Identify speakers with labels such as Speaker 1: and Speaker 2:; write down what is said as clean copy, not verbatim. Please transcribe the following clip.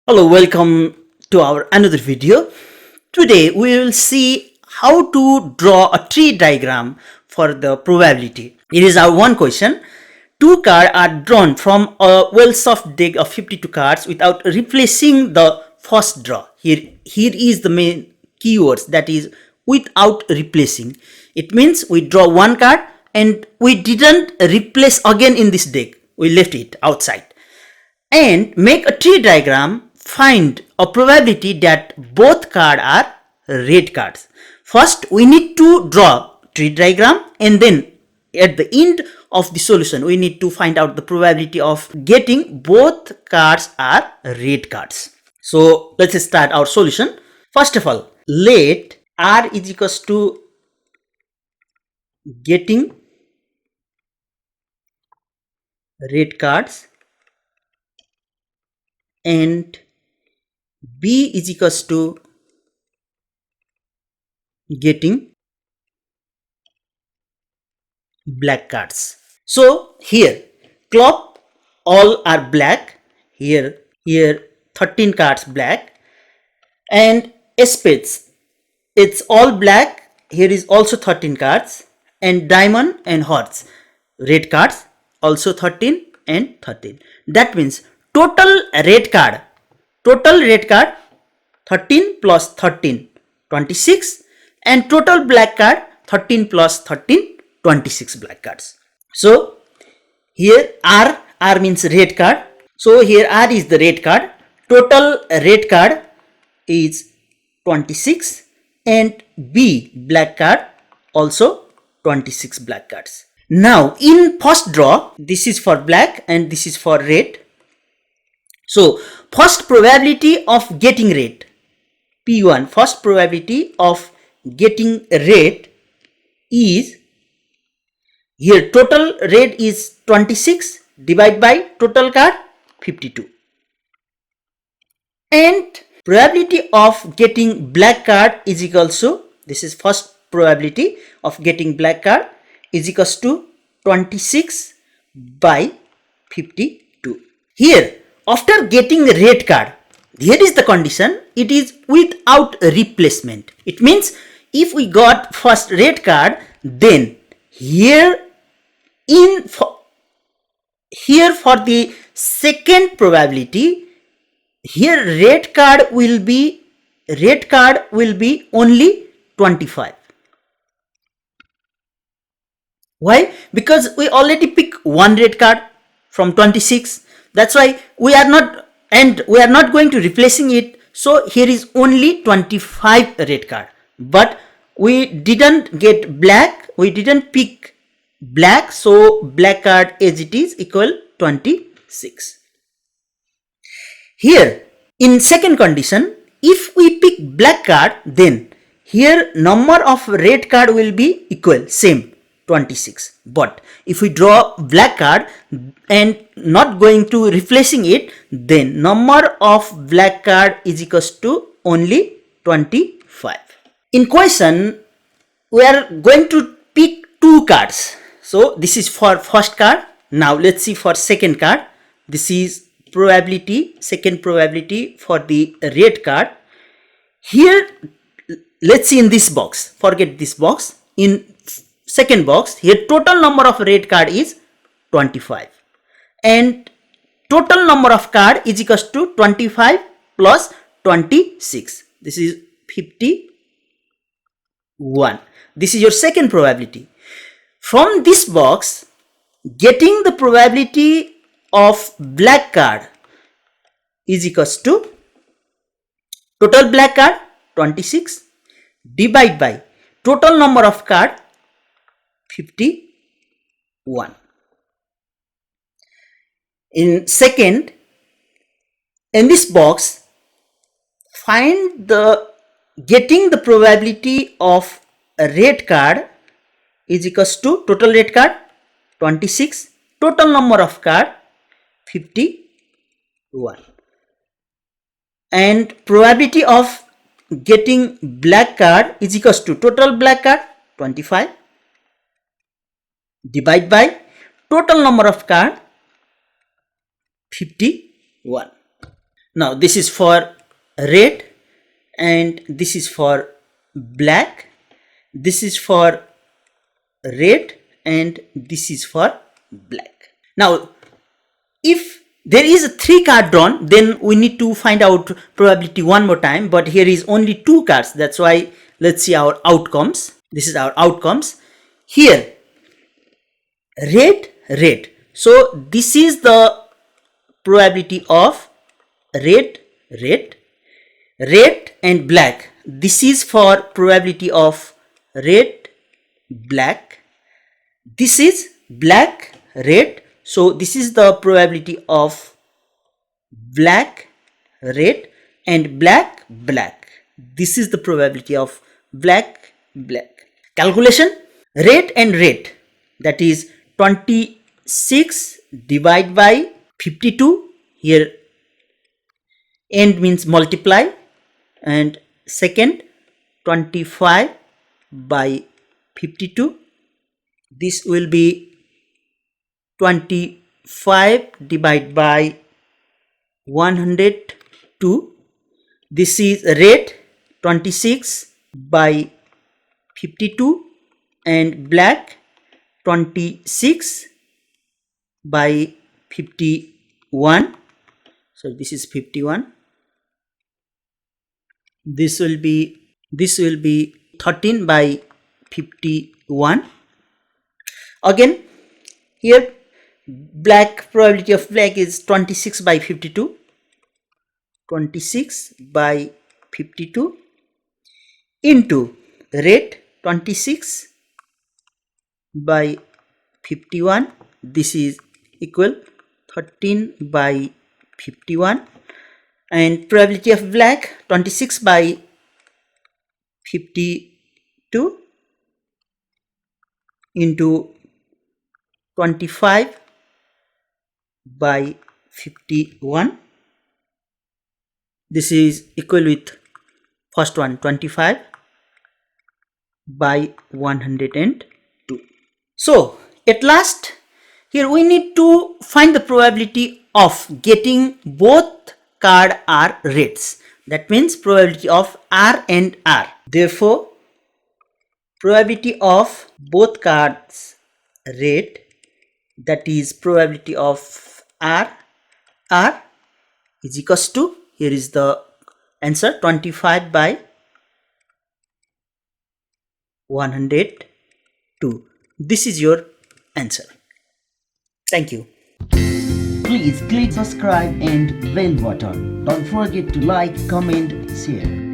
Speaker 1: Hello, welcome to our another video. Today we will see how to draw a tree diagram for the probability. It is our one question. Two cards are drawn from a well-soft deck of 52 cards without replacing the first draw. Here is the main keywords, that is without replacing. It means we draw one card and we didn't replace again in this deck. We left it outside. And make a tree diagram. Find a probability that both cards are red cards. First we need to draw tree diagram, and then at the end of the solution we need to find out the probability of getting both cards are red cards. So let's start our solution. First of all, let R is equals to getting red cards and B is equals to getting black cards. So here club all are black, here 13 cards black, and spades it's all black, here is also 13 cards, and diamond and hearts red cards also 13 and 13. That means total red card 13 plus 13 26, and total black card 13 plus 13 26 black cards. So here R means red card, so here R is the red card. Total red card is 26, and B black card also 26 black cards. Now in first draw, this is for black and this is for red. So first probability of getting red, P1, first probability of getting red is, here total red is 26, divide by total card 52. And probability of getting black card is equals to, this is first probability of getting black card is equals to 26 by 52. Here after getting red card, here is the condition, it is without replacement. It means if we got first red card, then here for the second probability, here red card will be only 25. Why? Because we already pick one red card from 26. That's why we are not going to replacing it. So here is only 25 red card, but we didn't get black, we didn't pick black, so black card as it is equal 26. Here in second condition, if we pick black card, then here number of red card will be equal, same 26. But if we draw black card and not going to replacing it, then number of black card is equals to only 25. In question we are going to pick two cards. So this is for first card. Now let's see for second card. This is probability, second probability for the red card. Here let's see in this box, forget this box, in second box, here total number of red card is 25, and total number of card is equals to 25 plus 26, this is 51. This is your second probability. From this box, getting the probability of black card is equals to total black card 26 divide by total number of card 51. In second, in this box, find the getting the probability of a red card is equals to total red card 26, total number of card 51, and probability of getting black card is equals to total black card 25 divide by total number of card 51. Now this is for red and this is for black. This is for red and this is for black. Now if there is a 3 card drawn, then we need to find out probability one more time, but here is only 2 cards. That's why let's see our outcomes. This is our outcomes. Here red, red. So this is the probability of red, red, red and black. This is for probability of red, black. This is black, red. So this is the probability of black, red and black, black. This is the probability of black, black. Calculation: red and red, that is 26 divided by 52. Here end means multiply, and second 25 by 52. This will be 25 divided by 102. This is red, 26 by 52, and black 26 by 51. So this is 51. This will be 13 by 51. Again here black, probability of black is 26 by 52. 26 by 52 into red, 26 by 51. This is equal 13 by 51, and probability of black 26 by 52 into 25 by 51. This is equal with first one, 25 by 102. So at last here we need to find the probability of getting both card are reds. That means probability of R and R. Therefore probability of both cards red, that is probability of R is equals to, here is the answer, 25 by 102. This is your answer. Thank you. Please click subscribe and bell button. Don't forget to like, comment, share.